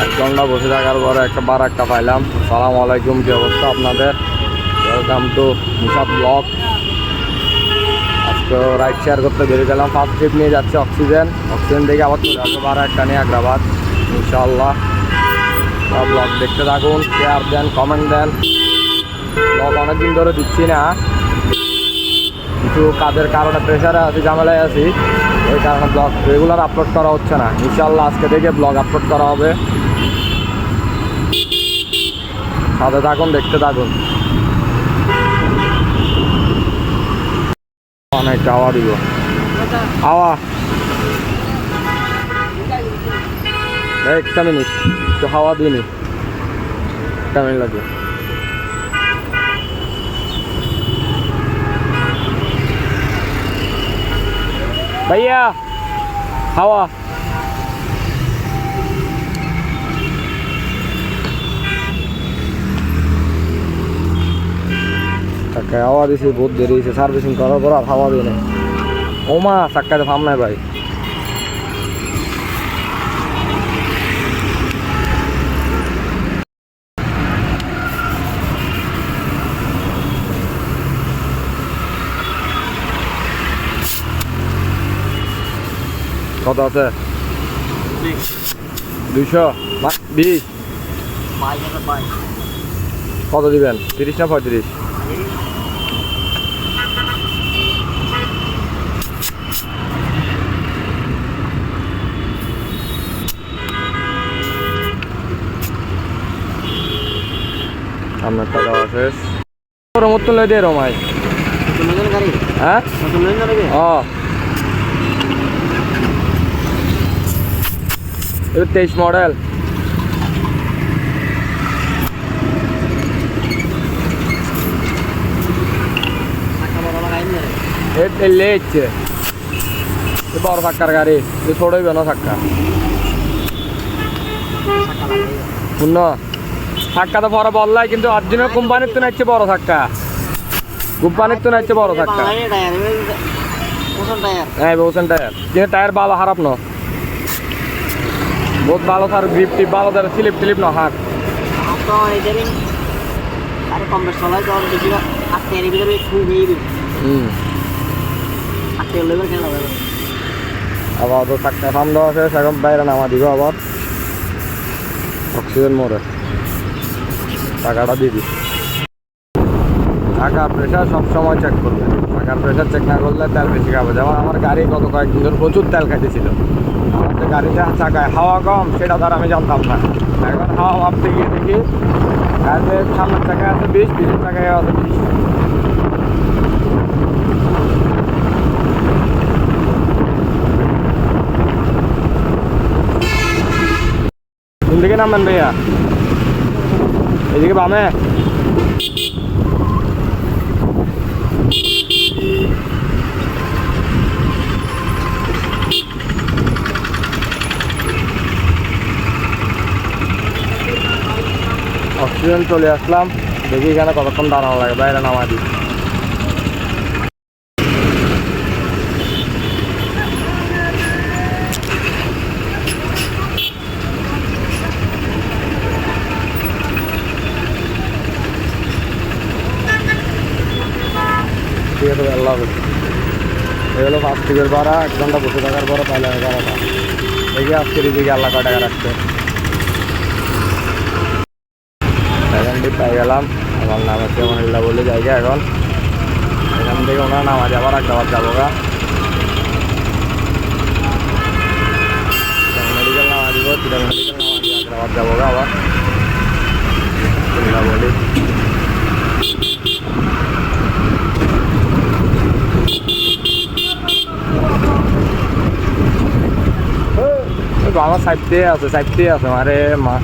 এক ঘন্টা বসে থাকার পরে একটা পাইলাম। আসসালামু আলাইকুম, কি অবস্থা আপনাদের? Welcome to Nishad blog. আজকে রাইড শেয়ার করতে বেরিয়ে গেলাম। ফার্স্ট ট্রিপ নিয়ে যাচ্ছে অক্সিজেন থেকে আবার চলে আসবো একটা নিয়ে আগ্রাবাদ ইনশাআল্লাহ। ব্লগ দেখতে থাকুন, শেয়ার দেন, কমেন্ট দেন। ব্লগ অনেকদিন ধরে দিচ্ছি না, কিছু কাজের কারণে প্রেশারে আছি, ঝামেলায় আছি, ওই কারণে ব্লগ রেগুলার আপলোড করা হচ্ছে না। ইনশাআল্লাহ আজকে থেকে ব্লগ আপলোড করা হবে। সাথে থাকুন, দেখতে থাকুন। অনেক হাওয়া দিব, হাওয়া একটা মিনিট, একটু হাওয়া দিইনি, একটা মিনিট লাগবে। भैया हवा হাওয়া দিছি, বহুত দেরি হয়েছে সার্ভিসিং করার পর আর হাওয়া দিয়ে নেই। ওমা চাক্কাতে ফার্ম নাই ভাই। কত আছে? 220। কত দিবেন? 30 না 35? আপনার টাকা শেষ। মতন লই দিয়ে রমাই, হ্যাঁ 23 মডেল। লেচ্ছে বড় চাক্কার গাড়ি, ছোটইবে না চাক্কা। শুন চাক্কা তো পরে বললাই, কিন্তু অরিজিনাল কোম্পানির তো নাইছে বড় চাক্কা, কোম্পানির তো নাইছে বড় চাক্কা। হ্যাঁ বলছেন টায়ার, কিন্তু টায়ার ভালো, খারাপ না, বহুত ভালো। তার গ্রিপ টিপ ভালো, তার স্লিপ টিলিপ না হাত। আবার তো চাক্কা ফার্ম দেওয়া আছে, এখন বাইরে নামা দিব আবার অক্সিজেন মোড়ে। টাকাটা দিবি। টাকার প্রেশার সবসময় চেক করবে, টাকার প্রেশার চেক না করলে তেল বেশি খাবে। যেমন আমার গাড়ি গত কয়েকদিন ধরে প্রচুর তেল খাইতেছিল। আমার যে গাড়িতে চাকায় হাওয়া কম, সেটা তার আমি জানতাম না। এখন হাওয়া মাপতে গিয়ে দেখি গাড়িতে সামনের চাকায় আছে 20, পিছনের চাকায় আছে 20। কোন দিকে নামবেন ভাইয়া? এদিকে বামে। অক্সিজেন চলে আসলাম, দেখি এখানে কতক্ষণ দাঁড়ানো লাগে, বাইরে নামা দিই। ঠিক আছে, আল্লাহ হাফেজ। এই হলো ফার্স্ট ট্রিপের ভাড়া। 1 ঘন্টা বসে থাকার পরে পাইলাম 11টা। দেখি আজকের এদিকে আল্লাহ কয় টাকা রাখছে। সেকেন্ড ট্রিপ পাই গেলাম। আমার নাম হচ্ছে মহিল্লা বলে জায়গা। এখন এখান থেকে ওনার নামাজ আবার আগ্রাবাদ যাবো গা। মেডিকেল নামা দিব, মেডিকেল নামা দিয়ে আগ্রাবাদ যাবো গা আবার বলি। আমার সাইডে আছে মারে মা,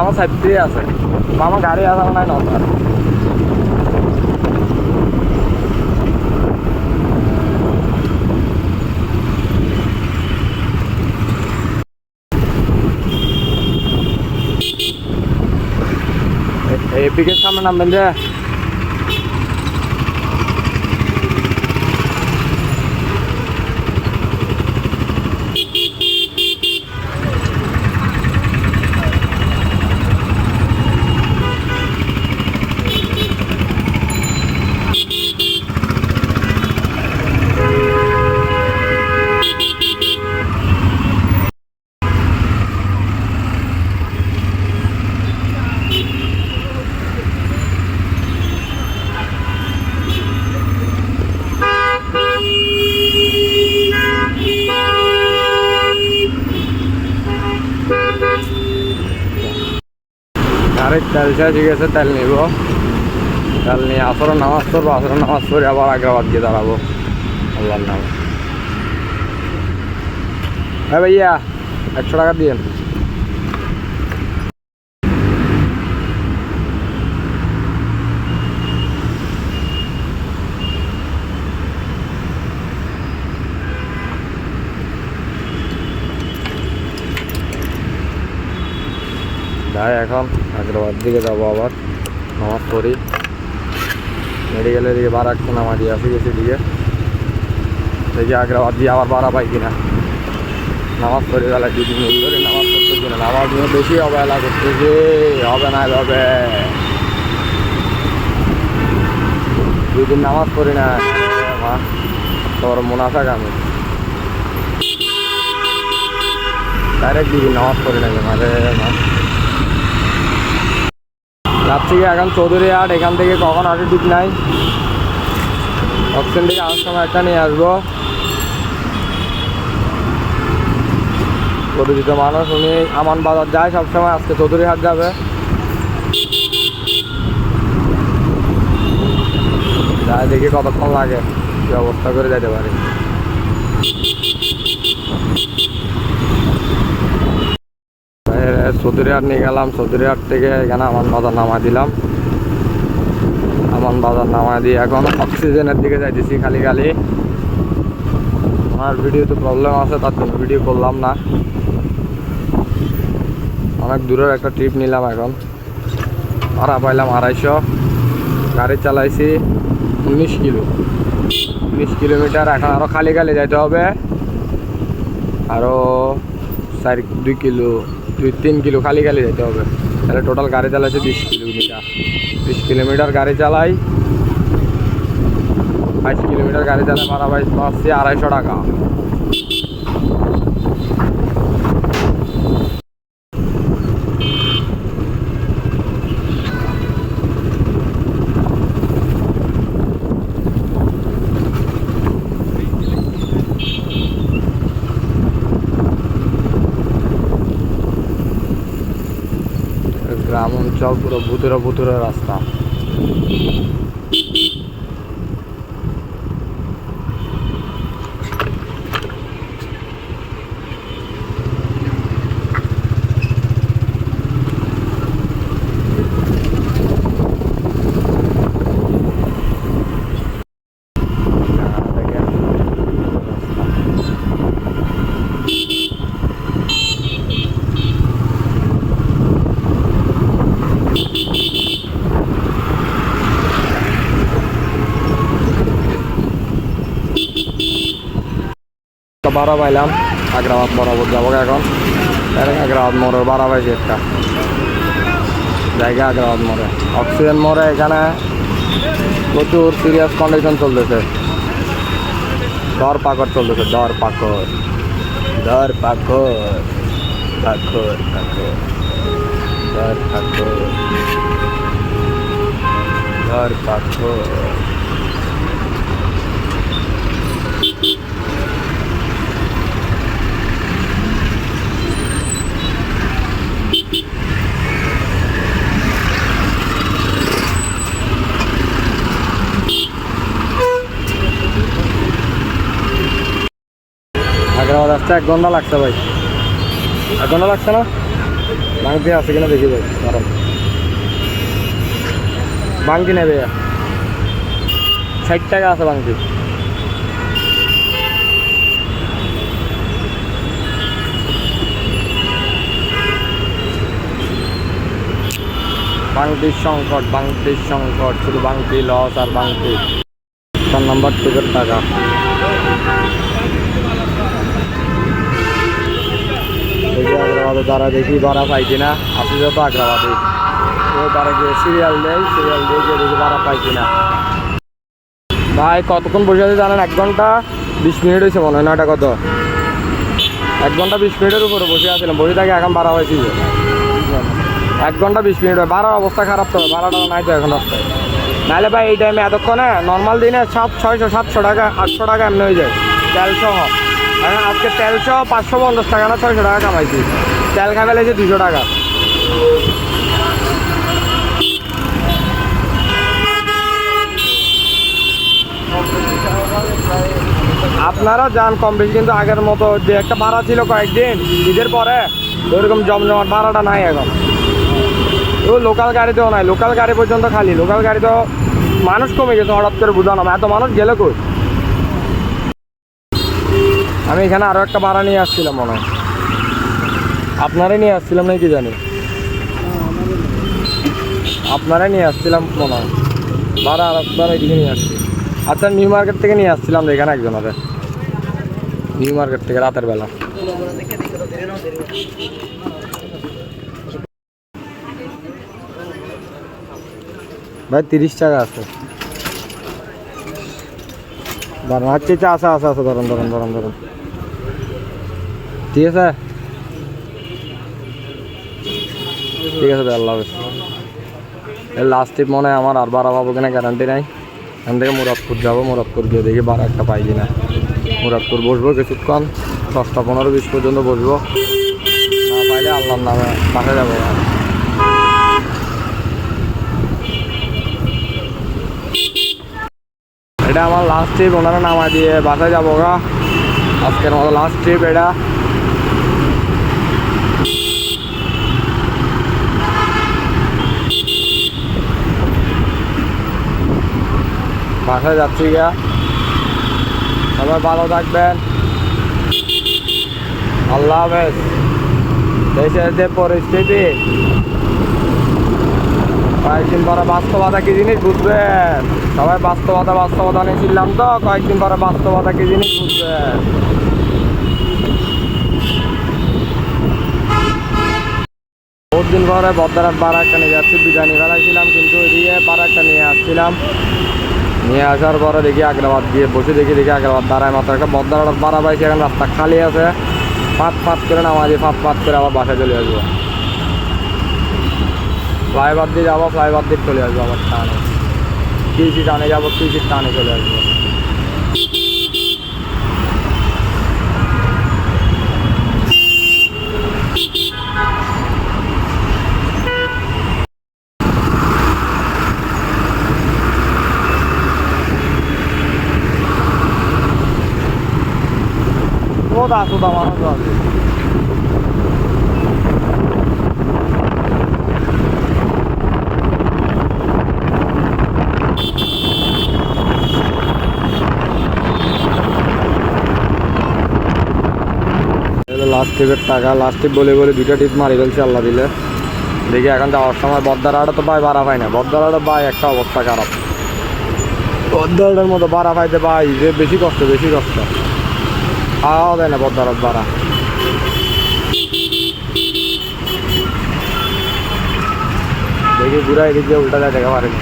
আমার সাইডে আছে, আমার গাড়ি আসার নাই না। এপিকের সামনে নামবেন যে। গাড়ির তেল শেষ হয়ে গেছে, তেল নিব। তেল নিয়ে আসরের নামাজ পড়বো, আসরের নামাজ পড়ে আবার আগ্রাবাদ গিয়ে দাঁড়াবো আল্লাহর নামে। হ্যাঁ ভাইয়া 100 টাকা দিয়েন। যাই এখন আগ্রাবাদ দিকে যাবো, আবার নামাজ পড়ি। মেডিকেলের দিকে ভাড়া একটু নামা দিয়ে আসি গেছি দিকে, দেখি আগ্রাবাদ দিয়ে আবার ভাড়া পাই কিনা। নামাজ পড়ে গেলে 2 দিন ধরে নামাজ পড়তে কিনা, নামাজ নিয়ে বেশি অবহেলা করতেছে। হবে না এভাবে, 2 দিন নামাজ পড়ি না মা, তোর মুনাফেক আমি ডাইরেক্ট 2 দিন নামাজ পড়ি না মারে মা। যাচ্ছি কি এখন চৌধুরীহাট, এখান থেকে কখন আসে ঠিক নাই। অক্সিজেন থেকে আসার সময় একটা নিয়ে আসবো। পরিচিত মানুষ, উনি আমান বাজার যায় সবসময়, আজকে চৌধুরীহাট যাবে। যাই দেখি কতক্ষণ লাগে, ব্যবস্থা করে যেতে পারি। চৌধুরীহাট নিয়ে গেলাম, চৌধুরীহাট থেকে এখানে আমান বাজার নামা দিলাম। আমান বাজার নামা দিয়ে এখন অক্সিজেনের দিকে যাইতেছি খালি খালি। আমার ভিডিওতে প্রবলেম আছে, তার জন্য ভিডিও করলাম না। অনেক দূরের একটা ট্রিপ নিলাম, এখন ভাড়া পাইলাম 250। গাড়ি চালাইছি 19 কিলোমিটার। এখন আরও খালি খালি যাইতে হবে, আরও 2 কিলো খালি খালি যেতে হবে। তাহলে টোটাল গাড়ি চালাইছে 20 কিলোমিটার। 20 কিলোমিটার গাড়ি চালাই, 22 কিলোমিটার গাড়ি চালাই, ভাড়া পাচ্ছি 250 টাকা। গ্রাম অঞ্চল পুরো ভুতুরে রাস্তা। ভাড়া পাইলাম, আগ্রাবাদ বরাবর যাবো এখন। আগ্রাবাদ মোড়ে ভাড়া পাইছি একটা জায়গা, আগ্রাবাদ মোড়ে অক্সিজেন মোড়ে। এখানে প্রচুর সিরিয়াস কন্ডিশন চলতেছে, দরপাকড় চলতেছে, দরপাকড়। আগ্রাবাদ আসতে 1 ঘন্টা লাগছে ভাই, 1 ঘন্টা লাগছে না? বাংতি আছে কিনা দেখি ভাই, কারণ বাংতি নেবে 60 টাকা আছে বাংতি। বাংতির সংকট, শুধু বাংতি লস আর বাংতি। 4 নম্বর টিকের টাকা। দেখি আগ্রাবাদে দ্বারা দেখি ভাড়া পাই কিনা। আসি যত আগ্রাবাদে ওই দ্বারা গিয়ে সিরিয়াল দিয়ে গিয়ে দেখি ভাড়া পাই কিনা। ভাই কতক্ষণ বসে আছে জানেন? 1 ঘন্টা 20 মিনিট হয়েছে মনে হয়, নয়টা কত 1 ঘন্টা 20 মিনিটের উপরে বসে আছিলাম। বসে থাকে এখন ভাড়া হয়েছি 1 ঘন্টা 20 মিনিট। ভাড়ার অবস্থা খারাপ তো, ভাড়াটা নাই তো এখন রাস্তায়। নাহলে ভাই এই টাইমে এতক্ষণে নর্মাল দিনে 600 700 টাকা 800 টাকা এমনি হয়ে যায় তেল সহ। এখন আজকে তেল সহ 550 টাকা না 600 টাকা কামাইছি। তেল খাবে লেগেছে 200 টাকা। আপনারা যান কম বেশি, কিন্তু আগের মতো যে একটা ভাড়া ছিল কয়েকদিন ঈদের পরে ওইরকম জমজমাট ভাড়াটা নাই এখন। ও লোকাল গাড়িতেও নাই, লোকাল গাড়ি পর্যন্ত খালি। লোকাল গাড়িতেও মানুষ কমে গেছে হঠাৎ করে, বুঝানো এত মানুষ গেলে কই। আমি এখানে আরও একটা ভাড়া নিয়ে আসছিলাম মনে হয়, আপনারাই নিয়ে আসছিলাম নাকি জানি, আপনারাই নিয়ে আসছিলাম মনে হয় ভাড়া, আর একবার এদিকে নিয়ে আসছি। আচ্ছা, নিউ মার্কেট থেকে নিয়ে আসছিলাম এখানে একজনের, নিউ মার্কেট থেকে রাতের বেলা। ভাই 30 টাকা আছে, ধরুন আচ্ছা আচ্ছা আছে আছে, ধরুন ধরুন ধরুন ধরুন, ঠিক আছে ঠিক আছে ভাই, আল্লাহ হাফেজ। এর লাস্ট ট্রিপ মনে হয় আমার, আর ভাড়া পাবো কিনা গ্যারান্টি নাই। এখান থেকে মুরাদপুর যাবো, মুরাদপুর গিয়ে দেখি ভাড়া একটা পাই কিনা। মুরাদপুর বসবো কিছুক্ষণ, 10টা 15-20 পর্যন্ত বসবো, না পাইলে আল্লাহর নামে বাসা যাবো। এটা আমার লাস্ট ট্রিপ, ওনারা নামা দিয়ে বাসায় যাবো গা, আজকের মতো লাস্ট ট্রিপ এটা। বাসায় যাচ্ছি গা, সবাই ভালো থাকবেন, আল্লাহ হাফেজ। দেশের যে পরিস্থিতি, কয়েকদিন পরে বাস্তবতা কি জিনিস বুঝবেন। সবাই বাস্তবতা নিয়েছিলাম তো, কয়েকদিন পরে বাস্তবতা কি জিনিস বুঝবেন। বহুত দিন পরে বদ্দারাট ভাড়া একটা নিয়ে যাচ্ছি, বিরিয়ানি ফেলাইছিলাম, কিন্তু এদিকে ভাড়া একটা নিয়ে আসছিলাম। নিয়ে আসার পরে দেখি আগ্রাবাদ গিয়ে বসে দেখি আগ্রাবাদ দাঁড়ায় মাত্র একটা বদ্দারাট ভাড়া পাইছি। এখন রাস্তা খালি আছে, ফাঁত করে নামাজি ফাঁত করে আবার বাসায় চলে আসবো। ফ্লাইওভার দিয়ে যাবো, ফ্লাইওভার দিয়ে চলে আসবো আবার টানে, কৃষি টানে যাবো, কৃষির টানে চলে আসবো। সোদা মানুষ আছে। লাস্ট ট্রিপের টাকা, লাস্ট ট্রিপ বলে 2টা ট্রিপ মারি ফেলছে আল্লাহ দিলে। দেখি এখন যাওয়ার সময় বদ্দারাটা তো ভাই ভাড়া পাই না, বদ্দারাটা ভাই একটা অবস্থা খারাপ। বদ্দারাটার মতো ভাড়া পাইতে ভাই যে বেশি কষ্ট খাওয়া দেয় না বদ্দারাট ভাড়া। দেখি ঘুরাই দিকে উল্টা যায় দেখা পারেনি।